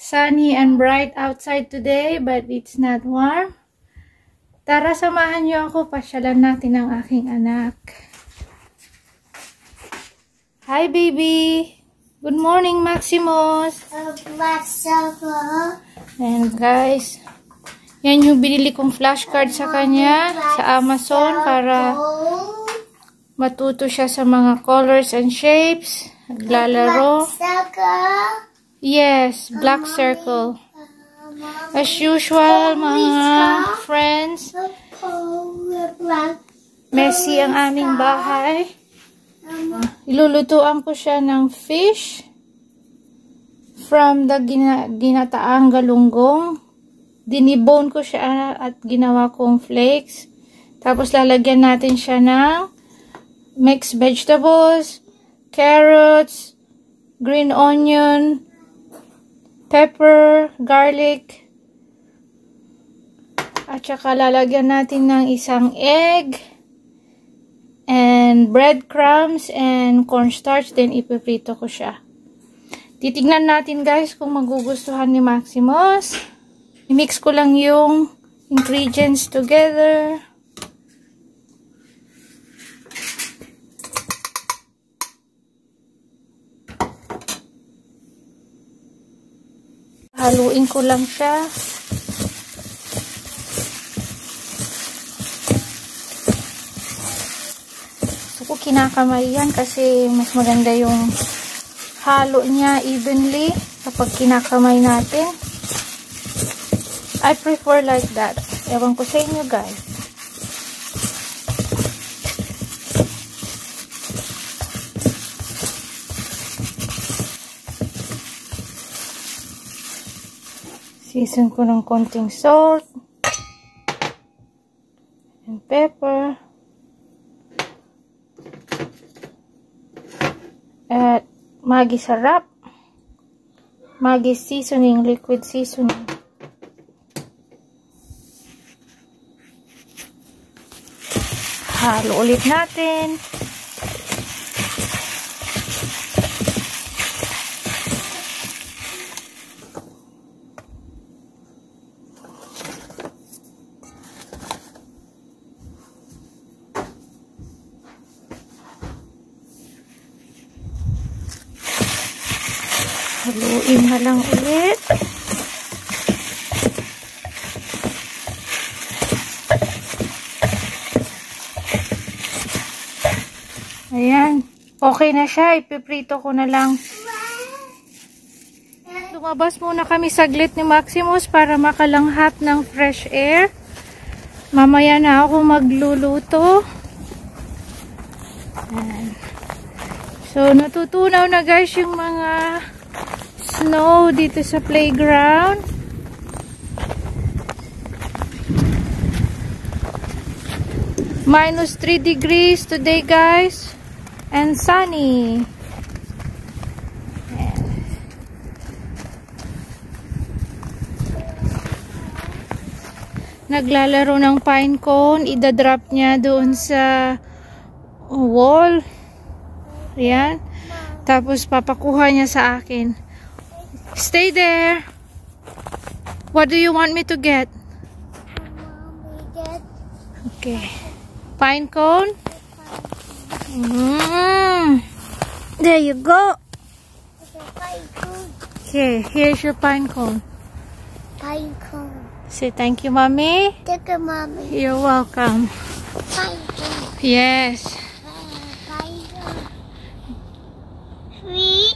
Sunny and bright outside today, but it's not warm. Tara, samahan niyo ako. Pasyalan natin ang aking anak. Hi, baby! Good morning, Maximus! And guys, yan yung binili kong flashcard sa kanya sa Amazon para matuto siya sa mga colors and shapes. Naglalaro. Yes, black circle. As usual, mga friends, messy ang aming bahay. Ilulutuan ko siya ng fish from the ginataang galunggong. Dinibone ko siya at ginawa kong flakes. Tapos lalagyan natin siya ng mixed vegetables, carrots, green onion, pepper, garlic, at saka lalagyan natin ng isang egg, and breadcrumbs, and cornstarch, then ipiprito ko siya. Titignan natin guys kung magugustuhan ni Maximus. I-mix ko lang yung ingredients together. Haluin ko lang siya. Gusto ko kinakamay yan kasi mas maganda yung halo niya evenly kapag kinakamay natin. I prefer like that. Ewan ko sa inyo guys. Season ko ng konting salt and pepper at Maggi sarap, Maggi seasoning, liquid seasoning. Halo ulit natin. Haluin na lang ulit. Ayan. Okay na siya. Ipiprito ko na lang. Lumabas muna kami saglit ni Maximus para makalanghap ng fresh air. Mamaya na ako magluluto. Ayan. So, natutunaw na guys yung mga snow dito sa playground. Minus 3 degrees today guys. And sunny. Yes. Naglalaro ng pine cone. Idadrop niya doon sa wall. Ayan. Tapos papakuha niya sa akin. Stay there. What do you want me to get? Okay. Pine cone? There you go. Okay, here's your pine cone. Pine cone. Say thank you, Mommy. Thank you, Mommy. You're welcome. Pine cone. Yes. Pine cone. 3,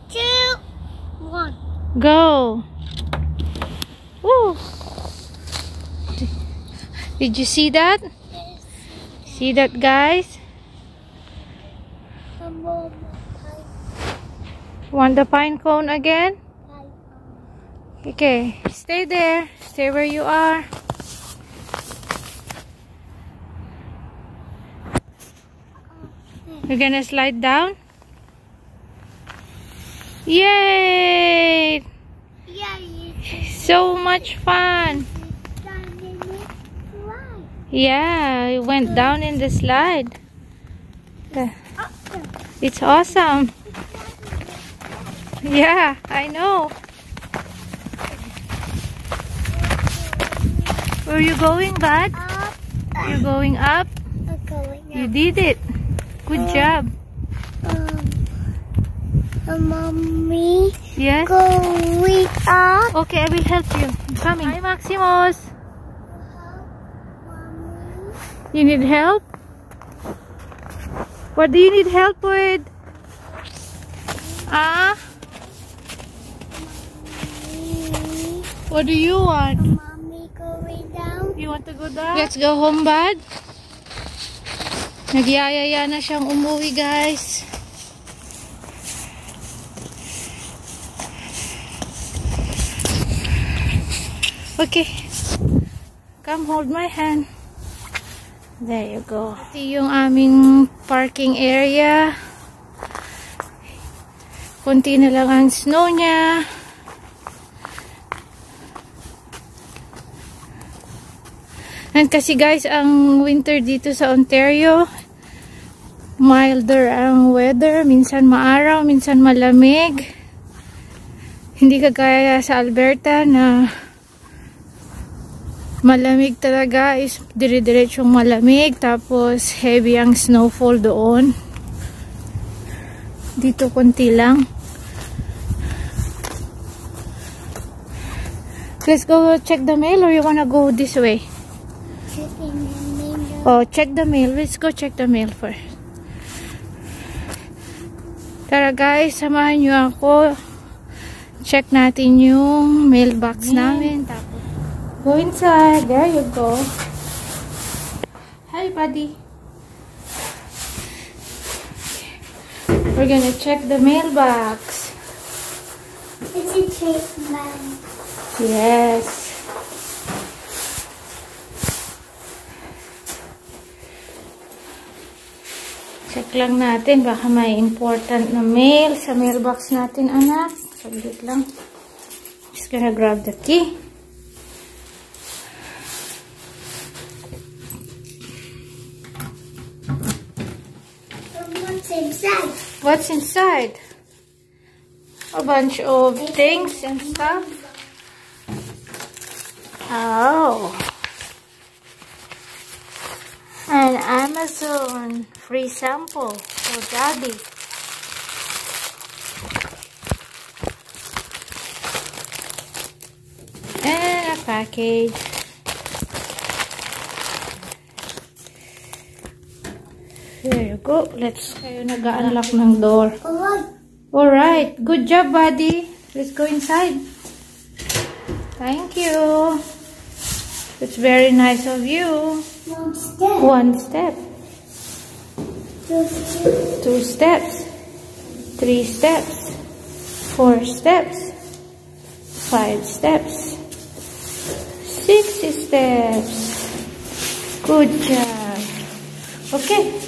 2, 1. Go. Woo. Did you see that? Yes. See that, guys? Want the pine cone again? Okay, stay there. Stay where you are. You're gonna slide down? Yay! So much fun. Yeah, it went down in the slide. It's awesome. Yeah, I know. Where are you going, bud? Up. You're going up? I'm going You up. did it. Good job. Mommy. Yes? Going up. Okay, I will help you. I'm coming. Hi, Maximus. You need help? What do you need help with? Ah? What do you want? Mommy going down. You want to go down? Let's go home, bud. Nagyayaya na siyang umuwi, guys. Okay. Come hold my hand. There you go. Ito yung aming parking area. Kunti na lang ang snow niya. And kasi guys, ang winter dito sa Ontario, milder ang weather. Minsan maaraw, minsan malamig. Hindi kagaya sa Alberta na malamig talaga, is dire-diretsong malamig, tapos heavy ang snowfall doon. Dito konti lang. Let's go check the mail, or you wanna go this way? Checking the mail. Oh, check the mail. Let's go check the mail first. Tara guys, samahan nyo ako. Check natin yung mailbox namin. Tapos go inside. There you go. Hi, buddy. We're gonna check the mailbox. It's a check man. Yes. Check lang natin. Baka may important na mail sa mailbox natin, anak. Saglit lang. Just gonna grab the key. What's inside? What's inside? A bunch of things and stuff. Oh. An Amazon free sample for Daddy. And a package. There you go. Let's kayo nag-unlock ng door. Alright. Good job, buddy. Let's go inside. Thank you. It's very nice of you. One step. One step. Two steps. 2 steps. 3 steps. 4 steps. 5 steps. 6 steps. Good job. Okay.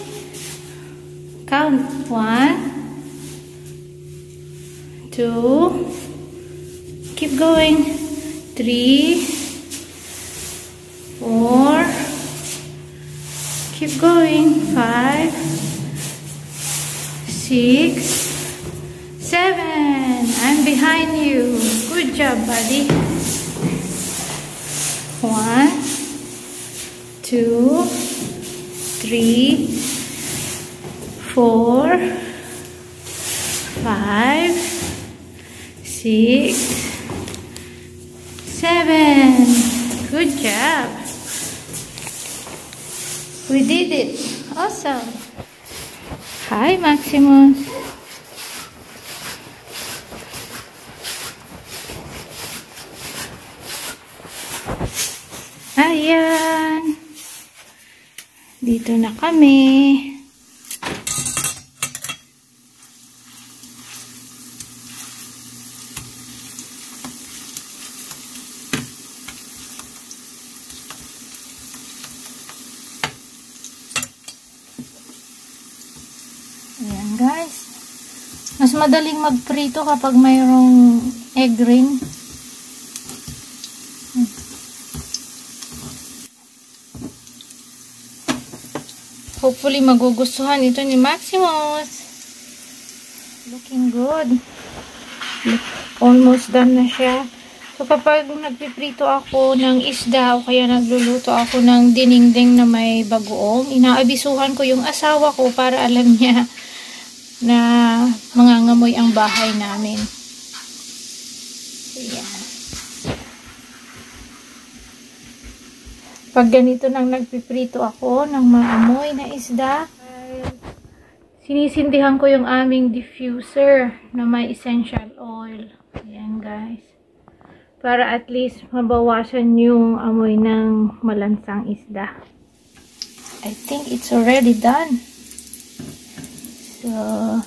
Count. 1, 2, keep going. 3, 4, keep going. 5, 6, 7. I'm behind you. Good job, buddy. 1, 2, 3, 4, 5, 6, 7. Good job. We did it. Awesome. Hi, Maximus. Ayan. Dito na kami. Ayan guys. Mas madaling magprito kapag mayroong egg ring. Hopefully magugustuhan ito ni Maximus. Looking good. Almost done na siya. So So, kapag nagpiprito ako ng isda o kaya nagluluto ako ng dinengdeng na may bagoong, inaabisuhan ko yung asawa ko para alam niya na mangangamoy ang bahay namin. Ayan. Pag ganito nang nagpiprito ako ng maamoy na isda, sinisindihan ko yung aming diffuser na may essential oil. Ayan guys. Para at least mabawasan yung amoy ng malansang isda. I think it's already done. So,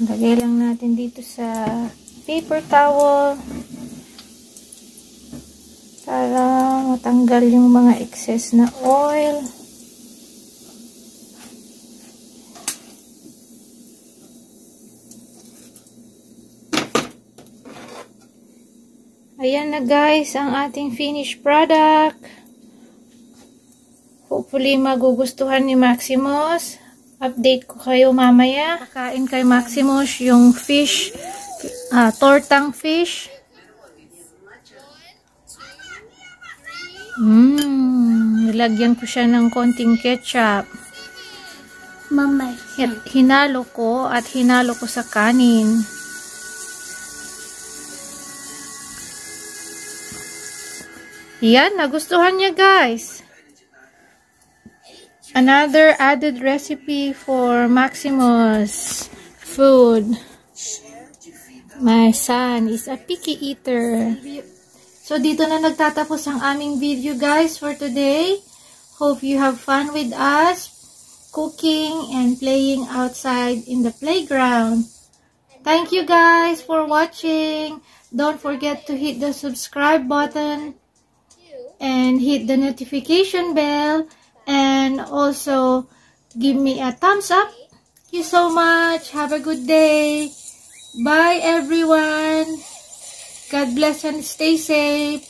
lagay lang natin dito sa paper towel para matanggal yung mga excess na oil. Ayan na guys, ang ating finished product. Hopefully magugustuhan ni Maximus. Update ko kayo mamaya. Kakain kay Maximus yung fish, tortang fish. Nilagyan ko siya ng konting ketchup. Mama. Hinalo ko sa kanin. Yan, nagustuhan niya guys. Another added recipe for Maximus food. My son is a picky eater. So, dito na nagtatapos ang aming video guys for today. Hope you have fun with us cooking and playing outside in the playground. Thank you guys for watching. Don't forget to hit the subscribe button and hit the notification bell, and also give me a thumbs up. Thank you so much. Have a good day. Bye everyone. God bless and stay safe.